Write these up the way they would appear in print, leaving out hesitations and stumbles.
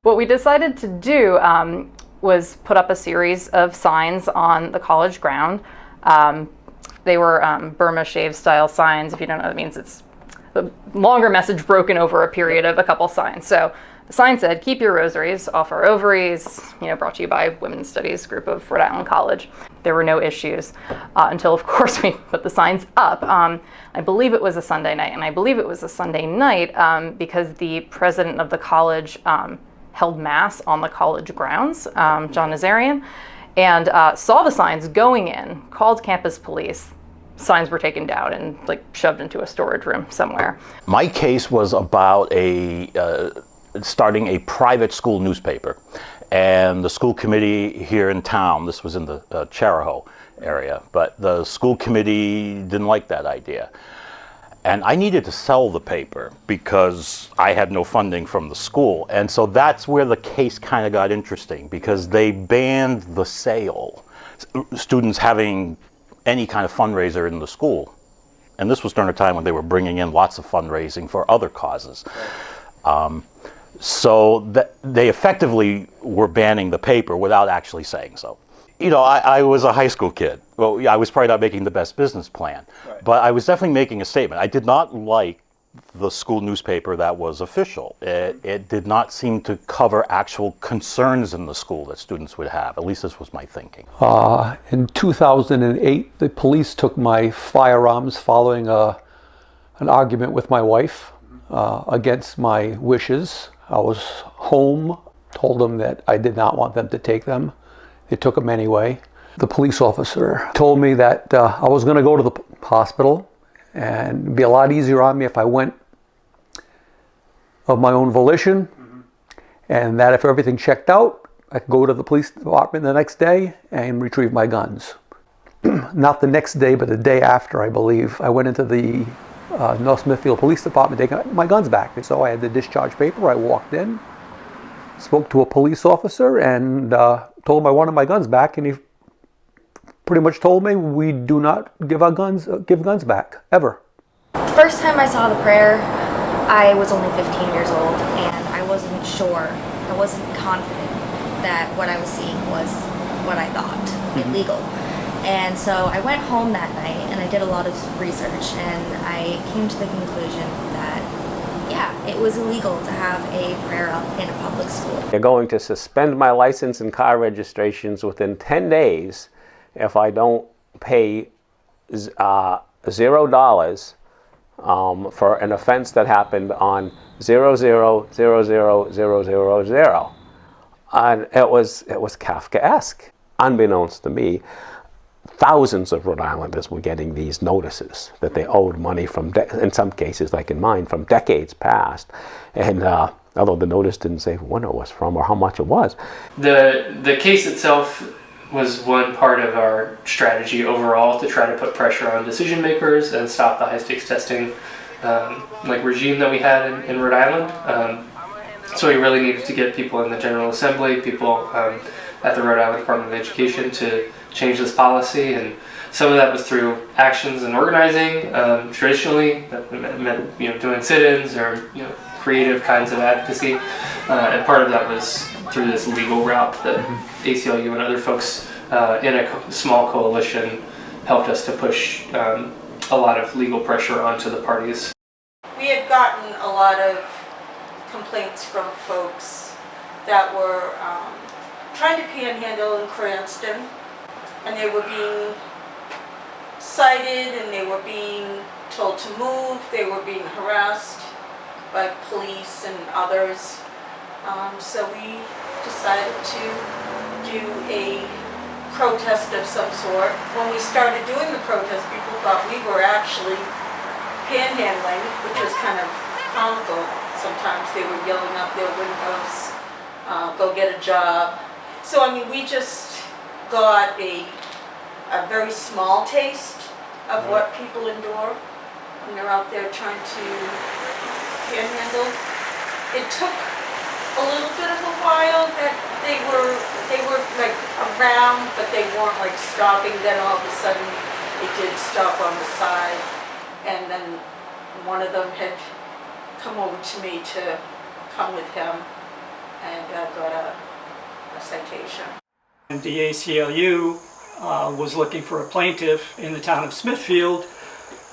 What we decided to do was put up a series of signs on the college ground. They were Burma shave style signs. If you don't know what it means, it's a longer message broken over a period of a couple signs. So the sign said, "Keep your rosaries off our ovaries," brought to you by Women's Studies group of Rhode Island College. There were no issues until, of course, we put the signs up. I believe it was a Sunday night, and I believe it was a Sunday night because the president of the college held mass on the college grounds, John Nazarian, and saw the signs going in, called campus police. Signs were taken down and shoved into a storage room somewhere. My case was about starting a private school newspaper, and the school committee here in town, this was in the Charahoe area, but the school committee didn't like that idea. And I needed to sell the paper because I had no funding from the school. And so that's where the case kind of got interesting, because they banned the sale, students having any kind of fundraiser in the school. And this was during a time when they were bringing in lots of fundraising for other causes. So they effectively were banning the paper without actually saying so. I was a high school kid. Well, I was probably not making the best business plan, but I was definitely making a statement. I did not like the school newspaper that was official. It did not seem to cover actual concerns in the school that students would have. At least this was my thinking. In 2008, the police took my firearms following an argument with my wife against my wishes. I was home, told them that I did not want them to take them. They took them anyway. The police officer told me that I was going to go to the hospital, and it'd be a lot easier on me if I went of my own volition, and that if everything checked out, I could go to the police department the next day and retrieve my guns. Not the next day, but the day after, I believe, I went into the North Smithfield Police Department to get my guns back. And so I had the discharge paper. I walked in, spoke to a police officer, and told him I wanted my guns back, and he pretty much told me we do not give guns back, ever. The first time I saw the prayer, I was only 15 years old, and I wasn't sure, I wasn't confident that what I was seeing was what I thought, illegal. And so I went home that night and I did a lot of research, and I came to the conclusion that, yeah, it was illegal to have a prayer up in a public school. They're going to suspend my license and car registrations within 10 days if I don't pay $0 for an offense that happened on 0000000. And it was Kafkaesque. Unbeknownst to me, thousands of Rhode Islanders were getting these notices that they owed money from, in some cases, like in mine, from decades past. And although the notice didn't say when it was from or how much it was. The case itself was one part of our strategy overall to try to put pressure on decision makers and stop the high-stakes testing regime that we had in Rhode Island. So we really needed to get people in the General Assembly, people at the Rhode Island Department of Education to change this policy, and some of that was through actions and organizing. Traditionally, that meant doing sit-ins or creative kinds of advocacy, and part of that was through this legal route that ACLU and other folks in a small coalition helped us to push a lot of legal pressure onto the parties. We had gotten a lot of complaints from folks that were trying to panhandle in Cranston, and they were being cited and they were being told to move, they were being harassed by police and others. So we decided to do a protest of some sort. When we started doing the protest, people thought we were actually panhandling, which was kind of comical. Sometimes they were yelling out their windows, go get a job. So I mean, we just got a very small taste of what people endure when they're out there trying to panhandle. It took a little bit of a while that they were like around, but they weren't like stopping. Then all of a sudden they did stop on the side, and then one of them had come over to me to come with him, and got a citation. And the ACLU was looking for a plaintiff in the town of Smithfield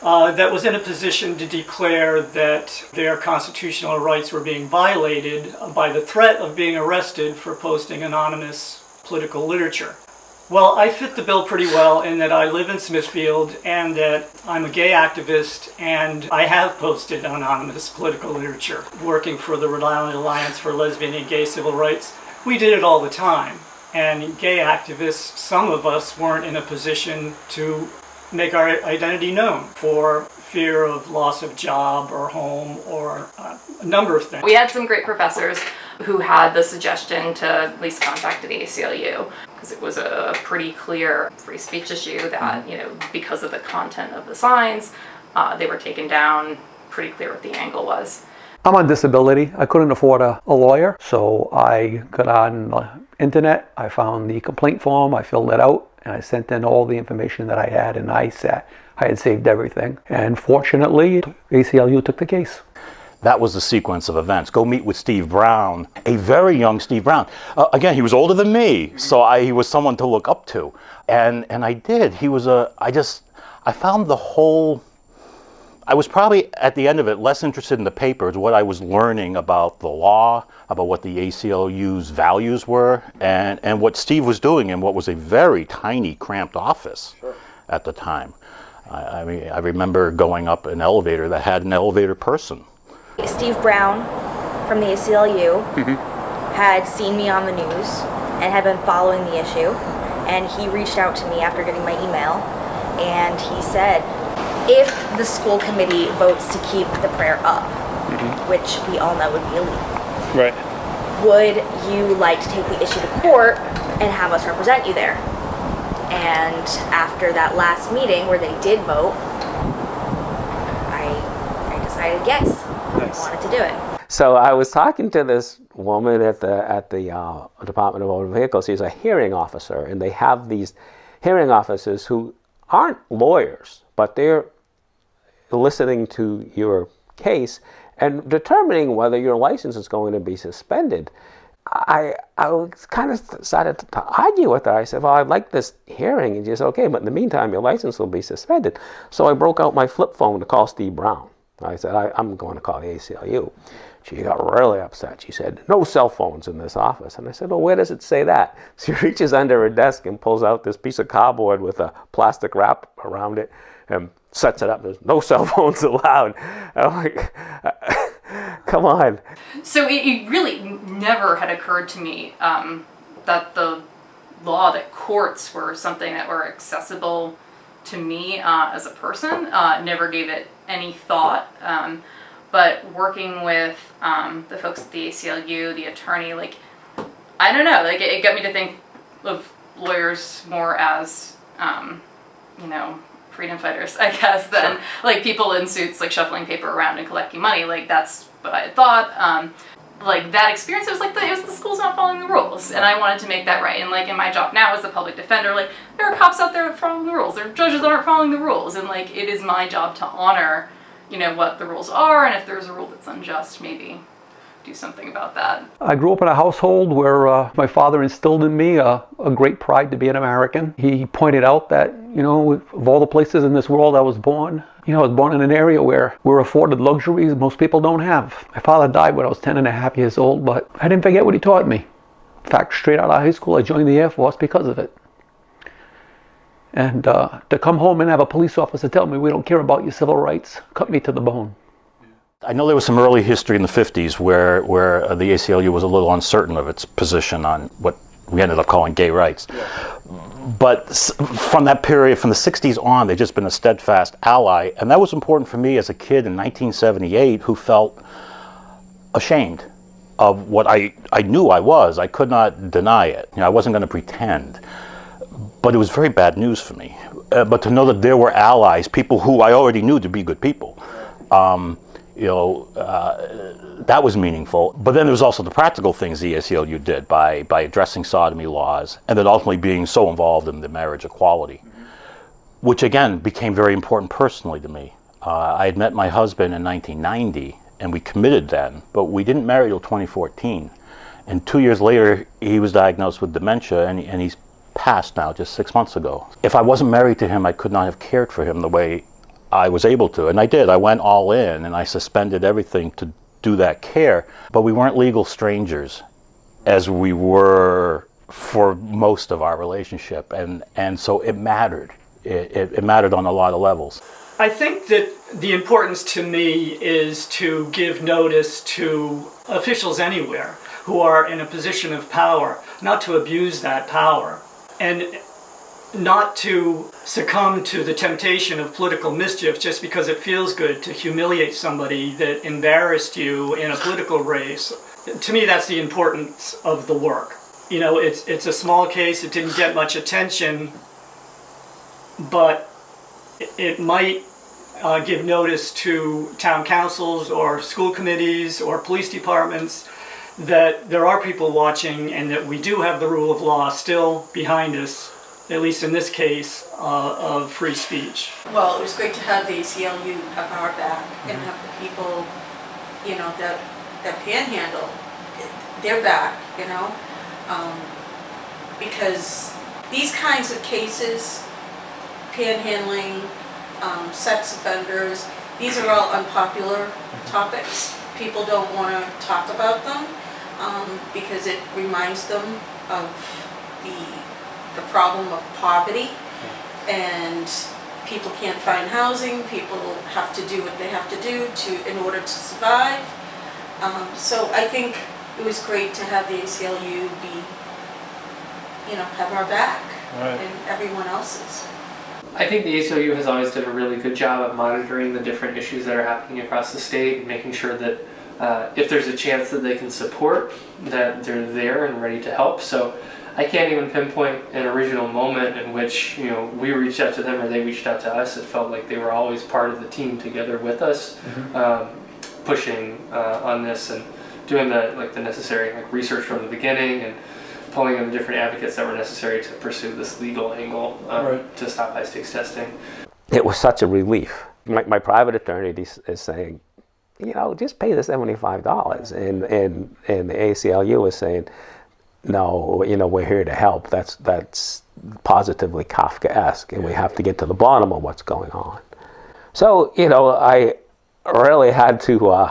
that was in a position to declare that their constitutional rights were being violated by the threat of being arrested for posting anonymous political literature. Well, I fit the bill pretty well in that I live in Smithfield and that I'm a gay activist, and I have posted anonymous political literature. Working for the Rhode Island Alliance for Lesbian and Gay Civil Rights, we did it all the time. And gay activists, some of us weren't in a position to make our identity known for fear of loss of job or home or a number of things. We had some great professors who had the suggestion to at least contact the ACLU, because it was a pretty clear free speech issue that, you know, because of the content of the signs, they were taken down. Pretty clear what the angle was. I'm on disability. I couldn't afford a lawyer, so I got on the internet. I found the complaint form, I filled it out, and I sent in all the information that I had, and I had saved everything. And fortunately, ACLU took the case. That was the sequence of events. Go meet with Steve Brown, a very young Steve Brown. Again, he was older than me, so he was someone to look up to. And I did. He was I found the whole, I was probably, at the end of it, less interested in the papers, what I was learning about the law, about what the ACLU's values were, and what Steve was doing in what was a very tiny, cramped office at the time. I mean, I remember going up an elevator that had an elevator person. Steve Brown from the ACLU had seen me on the news and had been following the issue, and he reached out to me after getting my email, and he said, if the school committee votes to keep the prayer up, which we all know would be illegal, Right. would you like to take the issue to court and have us represent you there? And after that last meeting where they did vote, I decided yes. Nice. I wanted to do it. So I was talking to this woman at the Department of Motor Vehicles. She's a hearing officer, and they have these hearing officers who aren't lawyers, but they're listening to your case and determining whether your license is going to be suspended. I was kind of started to argue with her. I said, well, I'd like this hearing. And she said, okay, but in the meantime, your license will be suspended. So I broke out my flip phone to call Steve Brown. I said, I'm going to call the ACLU. She got really upset. She said, no cell phones in this office. And I said, well, where does it say that? She reaches under her desk and pulls out this piece of cardboard with a plastic wrap around it and sets it up. There's no cell phones allowed. I'm like, come on. So it really never had occurred to me that the law, that courts were something that were accessible to me as a person. Never gave it any thought. But working with the folks at the ACLU, the attorney, like, I don't know, like it got me to think of lawyers more as, you know, freedom fighters, I guess, than like people in suits, like shuffling paper around and collecting money. Like that's what I had thought. Like that experience, it was like it was the school's not following the rules, and I wanted to make that right. And like in my job now as a public defender, like there are cops out there that following the rules, there are judges that aren't following the rules, and like it is my job to honor, you know, what the rules are, and if there's a rule that's unjust, maybe do something about that. I grew up in a household where my father instilled in me a great pride to be an American. He pointed out that, you know, of all the places in this world I was born, you know, I was born in an area where we're afforded luxuries most people don't have. My father died when I was 10 and a half years old, but I didn't forget what he taught me. In fact, straight out of high school, I joined the Air Force because of it. And to come home and have a police officer tell me we don't care about your civil rights cut me to the bone. I know there was some early history in the 50s where the ACLU was a little uncertain of its position on what we ended up calling gay rights. But from that period, from the 60s on, they've just been a steadfast ally. And that was important for me as a kid in 1978 who felt ashamed of what I knew I was. I could not deny it. You know, I wasn't going to pretend. But it was very bad news for me. But to know that there were allies, people who I already knew to be good people, you know, that was meaningful. But then there was also the practical things the ACLU did by addressing sodomy laws and then ultimately being so involved in the marriage equality, which again became very important personally to me. I had met my husband in 1990 and we committed then, but we didn't marry till 2014. And 2 years later, he was diagnosed with dementia, and he's passed now just 6 months ago. If I wasn't married to him, I could not have cared for him the way I was able to. And I did. I went all in, and I suspended everything to do that care. But we weren't legal strangers as we were for most of our relationship. And so it mattered. It mattered on a lot of levels. I think that the importance to me is to give notice to officials anywhere who are in a position of power, not to abuse that power, and not to succumb to the temptation of political mischief just because it feels good to humiliate somebody that embarrassed you in a political race. To me, that's the importance of the work. You know, it's a small case, it didn't get much attention, but it might give notice to town councils or school committees or police departments that there are people watching and that we do have the rule of law still behind us, at least in this case, of free speech. Well, it was great to have the ACLU have our back and have the people, you know, that panhandle their back, you know, because these kinds of cases, panhandling, sex offenders, these are all unpopular topics. People don't want to talk about them because it reminds them of the problem of poverty, and people can't find housing. People have to do what they have to do in order to survive. So I think it was great to have the ACLU have our back, right, and everyone else's. I think the ACLU has always done a really good job of monitoring the different issues that are happening across the state and making sure that if there's a chance that they can support, that they're there and ready to help. So I can't even pinpoint an original moment in which, you know, we reached out to them or they reached out to us. It felt like they were always part of the team together with us, pushing on this and doing the necessary research from the beginning and pulling in the different advocates that were necessary to pursue this legal angle to stop high-stakes testing. It was such a relief. My private attorney is saying, you know, just pay the $75, and the ACLU is saying, no, you know, we're here to help. That's positively Kafkaesque, and we have to get to the bottom of what's going on. So, you know, I really had to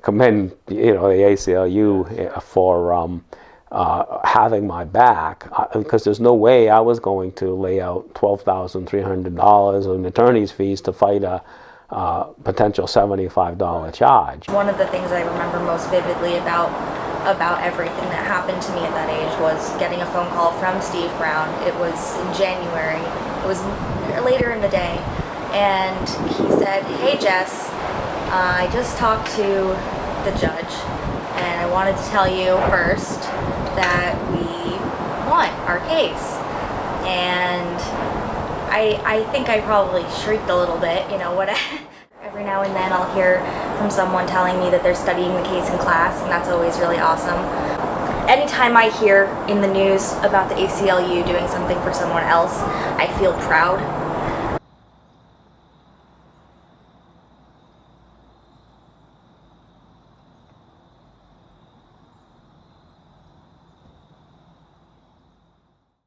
commend, you know, the ACLU for having my back, because there's no way I was going to lay out $12,300 in attorney's fees to fight a potential $75 charge. One of the things I remember most vividly about everything that happened to me at that age was getting a phone call from Steve Brown. It was in January. It was later in the day, and he said, "Hey Jess, I just talked to the judge, and I wanted to tell you first that we won our case." And I think I probably shrieked a little bit, you know, every now and then I'll hear from someone telling me that they're studying the case in class, and that's always really awesome. Anytime I hear in the news about the ACLU doing something for someone else, I feel proud